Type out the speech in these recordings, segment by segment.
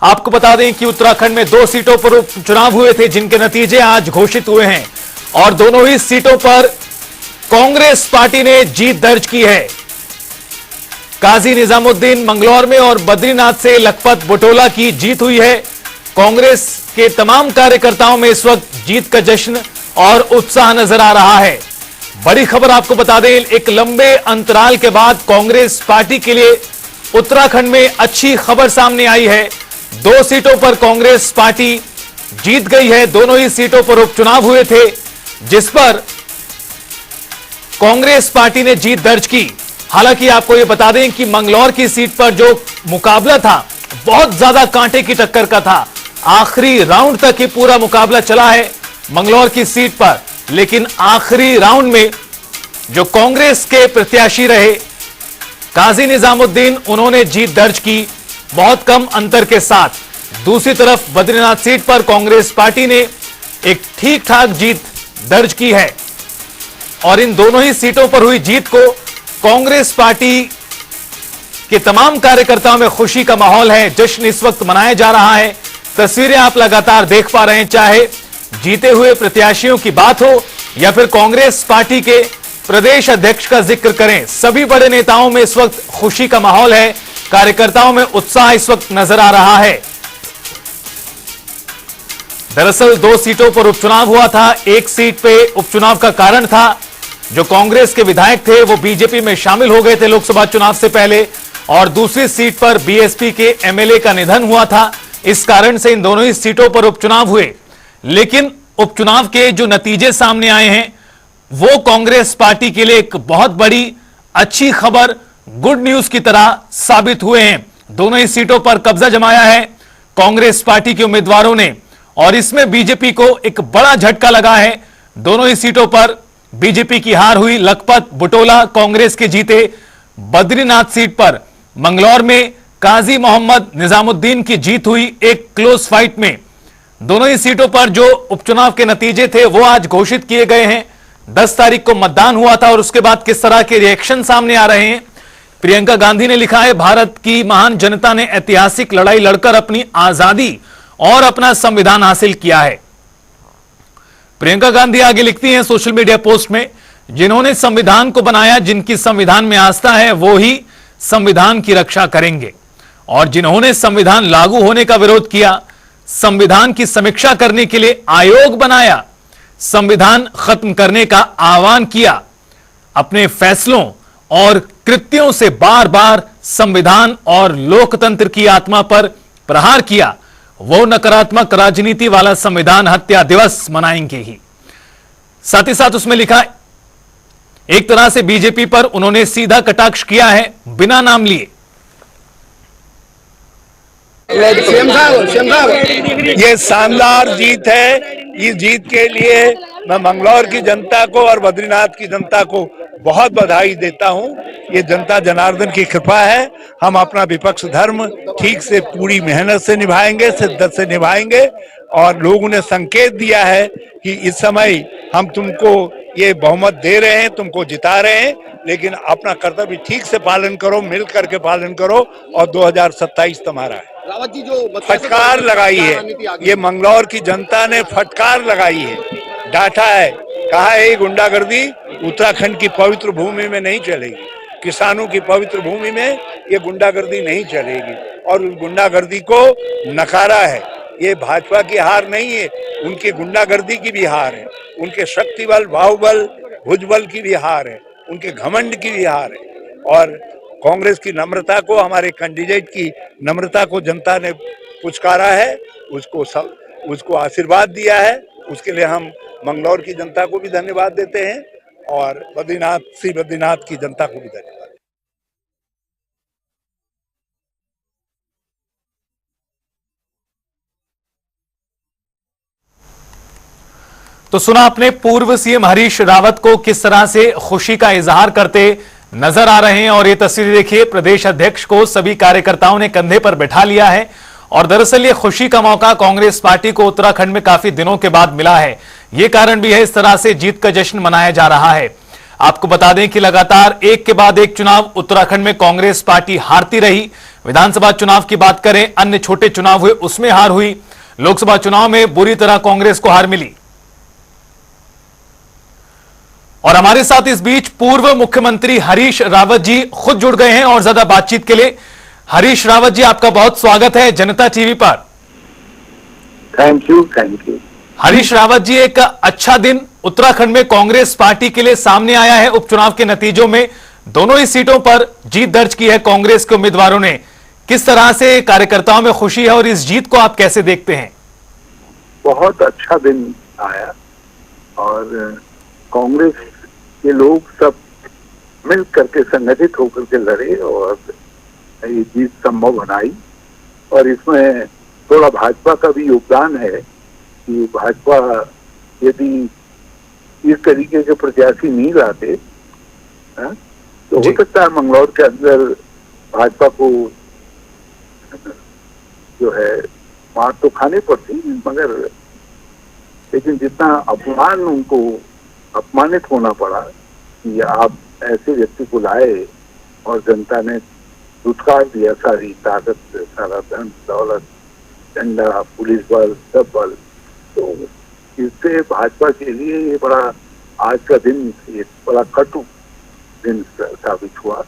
आपको बता दें कि उत्तराखंड में 2 सीटों पर उपचुनाव हुए थे जिनके नतीजे आज घोषित हुए हैं और दोनों ही सीटों पर कांग्रेस पार्टी ने जीत दर्ज की है। काजी निजामुद्दीन मंगलौर में और बद्रीनाथ से लखपत बुटोला की जीत हुई है। कांग्रेस के तमाम कार्यकर्ताओं में इस वक्त जीत का जश्न और उत्साह नजर आ रहा है। बड़ी खबर आपको बता दें, एक लंबे अंतराल के बाद कांग्रेस पार्टी के लिए उत्तराखंड में अच्छी खबर सामने आई है। 2 सीटों पर कांग्रेस पार्टी जीत गई है। दोनों ही सीटों पर उपचुनाव हुए थे जिस पर कांग्रेस पार्टी ने जीत दर्ज की। हालांकि आपको यह बता दें कि मंगलौर की सीट पर जो मुकाबला था बहुत ज्यादा कांटे की टक्कर का था। आखिरी राउंड तक ये पूरा मुकाबला चला है मंगलौर की सीट पर, लेकिन आखिरी राउंड में जो कांग्रेस के प्रत्याशी रहे काजी निजामुद्दीन, उन्होंने जीत दर्ज की बहुत कम अंतर के साथ। दूसरी तरफ बद्रीनाथ सीट पर कांग्रेस पार्टी ने एक ठीक ठाक जीत दर्ज की है और इन दोनों ही सीटों पर हुई जीत को कांग्रेस पार्टी के तमाम कार्यकर्ताओं में खुशी का माहौल है। जश्न इस वक्त मनाया जा रहा है। तस्वीरें आप लगातार देख पा रहे हैं, चाहे जीते हुए प्रत्याशियों की बात हो या फिर कांग्रेस पार्टी के प्रदेश अध्यक्ष का जिक्र करें, सभी बड़े नेताओं में इस वक्त खुशी का माहौल है। कार्यकर्ताओं में उत्साह इस वक्त नजर आ रहा है। दरअसल 2 सीटों पर उपचुनाव हुआ था। एक सीट पे उपचुनाव का कारण था जो कांग्रेस के विधायक थे वो बीजेपी में शामिल हो गए थे लोकसभा चुनाव से पहले, और दूसरी सीट पर बीएसपी के एमएलए का निधन हुआ था। इस कारण से इन दोनों ही सीटों पर उपचुनाव हुए, लेकिन उपचुनाव के जो नतीजे सामने आए हैं वो कांग्रेस पार्टी के लिए एक बहुत बड़ी अच्छी खबर, गुड न्यूज की तरह साबित हुए हैं। दोनों ही सीटों पर कब्जा जमाया है कांग्रेस पार्टी के उम्मीदवारों ने और इसमें बीजेपी को एक बड़ा झटका लगा है। दोनों ही सीटों पर बीजेपी की हार हुई। लखपत बुटोला कांग्रेस के जीते। बद्रीनाथ सीट पर मंगलौर में काजी मोहम्मद निजामुद्दीन की जीत हुई एक क्लोज फाइट में। दोनों ही सीटों पर जो उपचुनाव के नतीजे थे वो आज घोषित किए गए हैं। 10 तारीख को मतदान हुआ था और उसके बाद किस तरह के रिएक्शन सामने आ रहे हैं। प्रियंका गांधी ने लिखा है, भारत की महान जनता ने ऐतिहासिक लड़ाई लड़कर अपनी आजादी और अपना संविधान हासिल किया है। प्रियंका गांधी आगे लिखती हैं सोशल मीडिया पोस्ट में, जिन्होंने संविधान को बनाया, जिनकी संविधान में आस्था है, वो ही संविधान की रक्षा करेंगे, और जिन्होंने संविधान लागू होने का विरोध किया, संविधान की समीक्षा करने के लिए आयोग बनाया, संविधान खत्म करने का आह्वान किया, अपने फैसलों और कृत्यों से बार बार संविधान और लोकतंत्र की आत्मा पर प्रहार किया, वो नकारात्मक राजनीति वाला संविधान हत्या दिवस मनाएंगे ही। साथ ही साथ उसमें लिखा, एक तरह से बीजेपी पर उन्होंने सीधा कटाक्ष किया है बिना नाम लिए। ये शानदार जीत है। इस जीत के लिए मैं मंगलौर की जनता को और बद्रीनाथ की जनता को बहुत बधाई देता हूं। ये जनता जनार्दन की कृपा है। हम अपना विपक्ष धर्म ठीक से पूरी मेहनत से निभाएंगे, शिद्दत से निभाएंगे, और लोगों ने संकेत दिया है कि इस समय हम तुमको ये बहुमत दे रहे हैं, तुमको जिता रहे हैं, लेकिन अपना कर्तव्य ठीक से पालन करो, मिल करके पालन करो, और 2027 तुम्हारा है। रावत जी जो फटकार लगाई है, ये मंगलौर की जनता ने फटकार लगाई है, डांटा है, कहा है ये गुंडागर्दी उत्तराखंड की पवित्र भूमि में नहीं चलेगी, किसानों की पवित्र भूमि में ये गुंडागर्दी नहीं चलेगी, और उस गुंडागर्दी को नकारा है। ये भाजपा की हार नहीं है, उनकी गुंडागर्दी की भी हार है, उनके शक्ति बल, बाहुबल, भुजबल की भी हार है, उनके घमंड की भी हार है। और कांग्रेस की नम्रता को, हमारे कैंडिडेट की नम्रता को जनता ने पुचकारा है, उसको आशीर्वाद दिया है। उसके लिए हम मंगलौर की जनता को भी धन्यवाद देते हैं और बद्रीनाथ की जनता को भी धन्यवाद। तो सुना आपने पूर्व सीएम हरीश रावत को किस तरह से खुशी का इजहार करते नजर आ रहे हैं, और ये तस्वीर देखिए, प्रदेश अध्यक्ष को सभी कार्यकर्ताओं ने कंधे पर बैठा लिया है। और दरअसल ये खुशी का मौका कांग्रेस पार्टी को उत्तराखंड में काफी दिनों के बाद मिला है। ये कारण भी है इस तरह से जीत का जश्न मनाया जा रहा है। आपको बता दें कि लगातार एक के बाद एक चुनाव उत्तराखंड में कांग्रेस पार्टी हारती रही। विधानसभा चुनाव की बात करें, अन्य छोटे चुनाव हुए उसमें हार हुई। लोकसभा चुनाव में बुरी तरह कांग्रेस को हार मिली। और हमारे साथ इस बीच पूर्व मुख्यमंत्री हरीश रावत जी खुद जुड़ गए हैं और ज्यादा बातचीत के लिए। हरीश रावत जी, आपका बहुत स्वागत है जनता टीवी पर। Thank you. हरीश रावत जी, एक अच्छा दिन उत्तराखंड में कांग्रेस पार्टी के लिए सामने आया है। उपचुनाव के नतीजों में दोनों ही सीटों पर जीत दर्ज की है कांग्रेस के उम्मीदवारों ने। किस तरह से कार्यकर्ताओं में खुशी है और इस जीत को आप कैसे देखते हैं? बहुत अच्छा दिन आया और कांग्रेस के लोग सब मिल करके संगठित होकर के लड़े और ये जीत संभव बनाई। और इसमें थोड़ा भाजपा का भी योगदान है कि भाजपा यदि इस तरीके के प्रत्याशी नहीं लाते तो हो सकता है मंगलौर के अंदर भाजपा को जो है मार तो खानी पड़ती, मगर लेकिन जितना अपमान उनको अपमानित होना पड़ा कि आप ऐसे व्यक्ति को लाए और जनता ने दुत्कार दिया, सारी ताकत, सारा धन दौलत, झंडा, पुलिस बल, सब बल, तो इससे भाजपा के लिए ये बड़ा आज का दिन एक बड़ा कटु दिन साबित हुआ।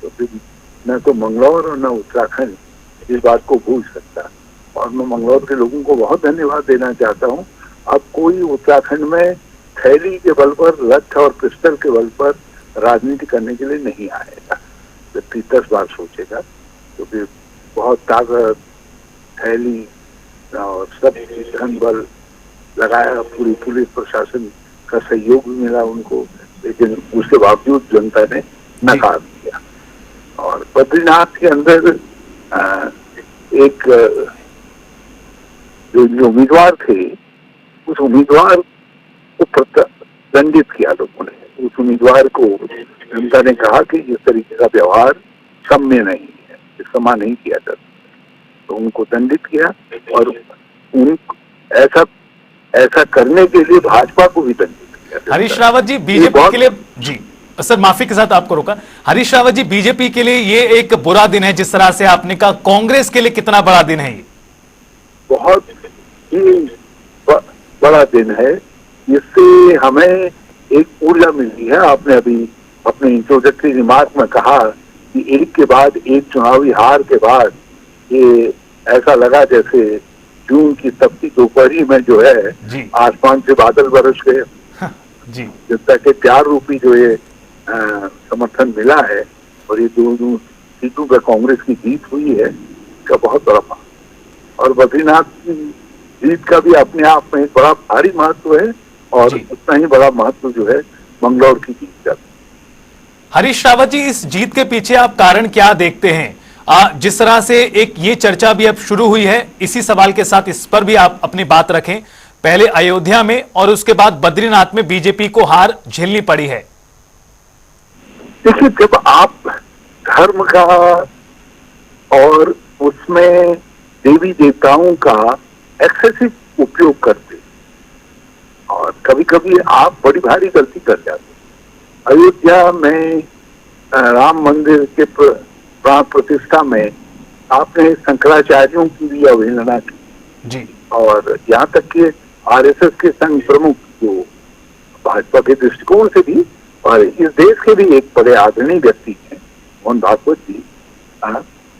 तो फिर न तो मंगलौर और न उत्तराखंड इस बात को भूल सकता। और मैं मंगलौर के लोगों को बहुत धन्यवाद देना चाहता हूँ। अब कोई उत्तराखंड में थैली के बल पर, लठ और पिस्टल के बल पर राजनीति करने के लिए नहीं आएगा। व्यक्ति 10 बार सोचेगा तो फिर बहुत ताकत, थैली और सब धन बल लगाया, पूरी पुलिस प्रशासन का सहयोग भी मिला उनको, लेकिन उसके बावजूद जनता ने नकार दिया। और बद्रीनाथ के अंदर एक जो उम्मीदवार थे, उस उम्मीदवार को दंडित किया लोगों ने। उस उम्मीदवार को जनता ने कहा कि इस तरीके का व्यवहार सम्य नहीं है, क्षमा नहीं किया जा सकता, तो उनको दंडित किया। और उन ऐसा करने के लिए भाजपा को भी दंडित किया। हरीश रावत जी, बीजेपी के लिए, जी सर माफी के साथ आपको रोका। हरीश रावत जी, बीजेपी के लिए ये एक बुरा दिन है जिस तरह से आपने कहा, कांग्रेस के लिए कितना बड़ा दिन है ये? बहुत ही बड़ा दिन है। इससे हमें एक ऊर्जा मिलती है। आपने अभी अपने इंट्रोडक्टरी रिमार्क में कहा कि एक के बाद एक चुनावी हार के बाद ये ऐसा लगा जैसे जून की तपती दोपहरी में जो है आसमान से बादल बरस गए। जी, जनता के प्यार रूपी जो ये समर्थन मिला है और ये दोनों सीटों पर कांग्रेस की जीत हुई है, इसका बहुत बड़ा महत्व। और बद्रीनाथ की जीत का भी अपने आप में बड़ा भारी महत्व है और उतना ही बड़ा महत्व जो है मंगलौर की जीत का। हरीश रावत जी, इस जीत के पीछे आप कारण क्या देखते हैं? जिस तरह से एक ये चर्चा भी अब शुरू हुई है, इसी सवाल के साथ इस पर भी आप अपनी बात रखें। पहले अयोध्या में और उसके बाद बद्रीनाथ में बीजेपी को हार झेलनी पड़ी है। देखिए, जब आप धर्म का और उसमें देवी देवताओं का एक्सेसिव उपयोग करते और कभी कभी आप बड़ी भारी गलती कर जाते। अयोध्या में राम मंदिर के प्राण प्रतिष्ठा में आपने शंकराचार्यों की भी अवहेलना की जी। और यहाँ तक कि आरएसएस के संघ प्रमुख जो भाजपा के दृष्टिकोण से भी और इस देश के भी एक बड़े आदरणीय व्यक्ति हैं, मोहन भागवत जी,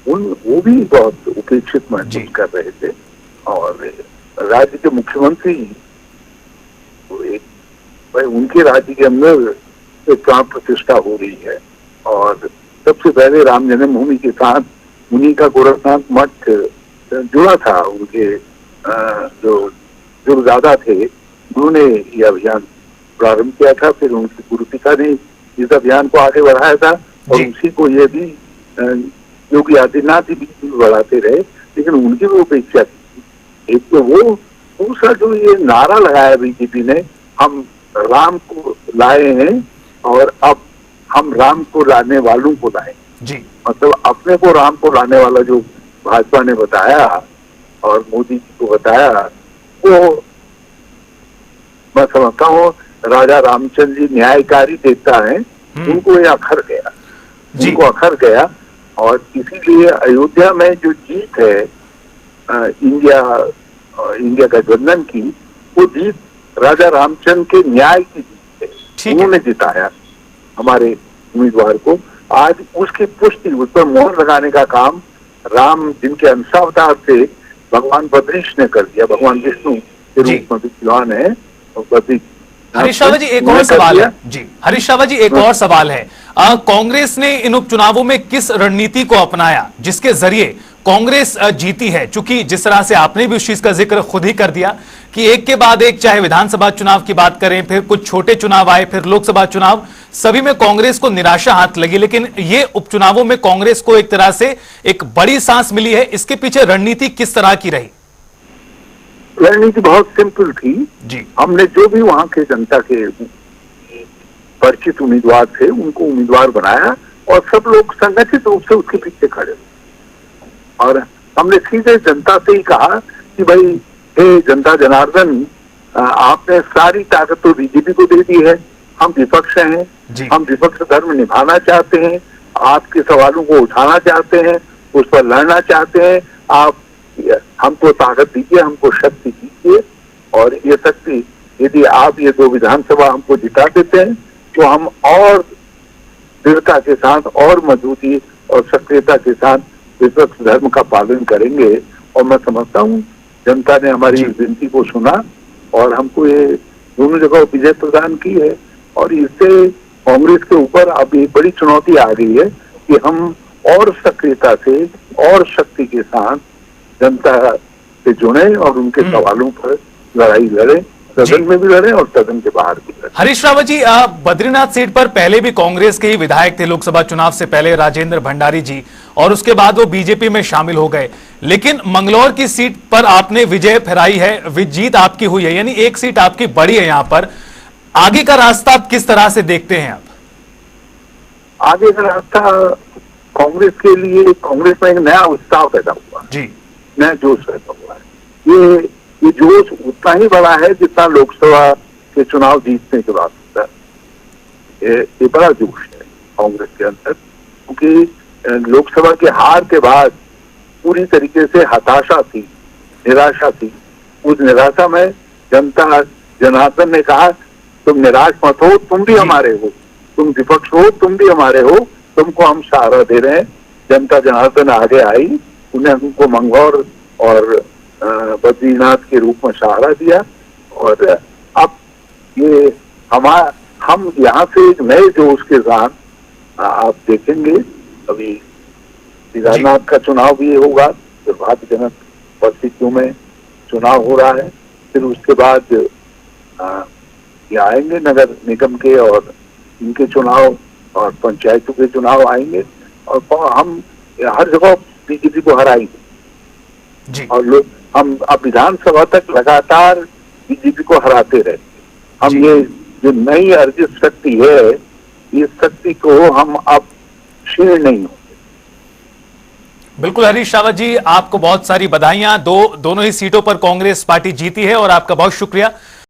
वो भी बहुत उपेक्षित महसूस कर रहे थे। और राज्य के मुख्यमंत्री उनके राज्य के अंदर एक प्राण प्रतिष्ठा हो रही है और सबसे पहले राम जन्मभूमि के साथ उन्हीं का गोरखनाथ मठ जुड़ा था। उनके जो गुरुदादा थे उन्होंने ये अभियान प्रारंभ किया था, फिर उनकी गुरु पिता ने इस अभियान को आगे बढ़ाया था और उसी को ये भी योगी आदित्यनाथ भी बढ़ाते रहे, लेकिन उनकी भी उपेक्षा की। एक तो वो, दूसरा जो ये नारा लगाया बीजेपी ने, हम राम को लाए हैं और अब हम राम को लाने वालों को लाए जी। मतलब अपने को राम को लाने वाला जो भाजपा ने बताया और मोदी जी को बताया, वो मैं समझता हूँ राजा रामचंद्र जी न्यायकारी देवता हैं, उनको ये अखर गया, जी। उनको अखर गया। और इसीलिए अयोध्या में जो जीत है इंडिया गठबंधन की, वो जीत राजा रामचंद्र के न्याय की जीत है। ठीक है। उन्होंने जिताया हमारे उम्मीदवार को। आज उसकी पुष्टि, उस पर मोहर लगाने का काम राम, जिनके अंशावतार थे, भगवान बद्रीश ने कर दिया। भगवान विष्णु के जी। रूप में विद्वान है और बद्रीश। हरीश रावत जी, एक और सवाल है जी। हरीश रावत जी, एक और सवाल है। कांग्रेस ने इन उपचुनावों में किस रणनीति को अपनाया जिसके जरिए कांग्रेस जीती है? चूंकि जिस तरह से आपने भी उस चीज का जिक्र खुद ही कर दिया कि एक के बाद एक, चाहे विधानसभा चुनाव की बात करें, फिर कुछ छोटे चुनाव आए, फिर लोकसभा चुनाव, सभी में कांग्रेस को निराशा हाथ लगी। लेकिन ये उपचुनावों में कांग्रेस को एक तरह से एक बड़ी सांस मिली है। इसके पीछे रणनीति किस तरह की रही? रणनीति बहुत सिंपल थी जी। हमने जो भी वहां के जनता के परिचित उम्मीदवार थे, उनको उम्मीदवार बनाया और सब लोग संगठित रूप से उसके पीछे खड़े। और हमने सीधे जनता से ही कहा कि भाई, हे जनता जनार्दन, आपने सारी ताकत तो बीजेपी को दे दी है, हम विपक्ष हैं, हम विपक्ष धर्म निभाना चाहते हैं, आपके सवालों को उठाना चाहते हैं, उस पर लड़ना चाहते हैं। आप हमको ताकत दीजिए, हमको शक्ति दीजिए। और ये शक्ति, यदि आप ये 2 विधानसभा हमको जिता देते हैं तो हम और दृढ़ता के साथ और मजबूती और सक्रियता के साथ विपक्ष धर्म का पालन करेंगे। और मैं समझता हूँ जनता ने हमारी विनती को सुना और हमको ये दोनों जगह विजय प्रदान की है। और इससे कांग्रेस के ऊपर अब एक बड़ी चुनौती आ गई है कि हम और सक्रियता से और शक्ति के साथ जनता से जुड़े और उनके सवालों पर लड़ाई लड़े, सदन में भी लड़े और सदन के बाहर भी लड़े। हरीश रावत जी, बद्रीनाथ सीट पर पहले भी कांग्रेस के ही विधायक थे लोकसभा चुनाव से पहले, राजेंद्र भंडारी जी, और उसके बाद वो बीजेपी में शामिल हो गए। लेकिन मंगलौर की सीट पर आपने विजय फहराई है, जीत आपकी हुई है, यानी एक सीट आपकी बड़ी है। यहां पर आगे का रास्ता आप किस तरह से देखते हैं? आप आगे का रास्ता कांग्रेस के लिए, कांग्रेस में एक नया उत्साह पैदा हुआ जी, नया जोश पैदा हुआ है। ये जोश उतना ही बड़ा है जितना लोकसभा के चुनाव जीतने के बाद होता है। ये बड़ा जोश है कांग्रेस के अंदर, क्योंकि लोकसभा की हार के बाद पूरी तरीके से हताशा थी, निराशा थी। उस निराशा में जनता जनार्दन ने कहा, तुम निराश मत हो, तुम भी हमारे हो, तुम विपक्ष हो, तुम भी हमारे हो, तुमको हम सहारा दे रहे हैं। जनता जनार्दन आगे आई, उन्हें हमको मंगलौर और बद्रीनाथ के रूप में सहारा दिया। और अब ये हम यहाँ से एक नए जोश के साथ आप देखेंगे, अभी केदारनाथ का चुनाव भी होगा, दुर्भाग्यजनक परिस्थितियों में चुनाव हो रहा है। फिर उसके बाद ये आएंगे नगर निगम के और इनके चुनाव और पंचायतों के चुनाव आएंगे और हम हर जगह बीजेपी को हराएंगे जी। और हम अब विधानसभा तक लगातार बीजेपी को हराते रहे। हम ये जो नई अर्जित शक्ति है, इस शक्ति को हम अब क्षीण नहीं होंगे। बिल्कुल हरीश रावत जी, आपको बहुत सारी बधाइयां। दोनों ही सीटों पर कांग्रेस पार्टी जीती है और आपका बहुत शुक्रिया।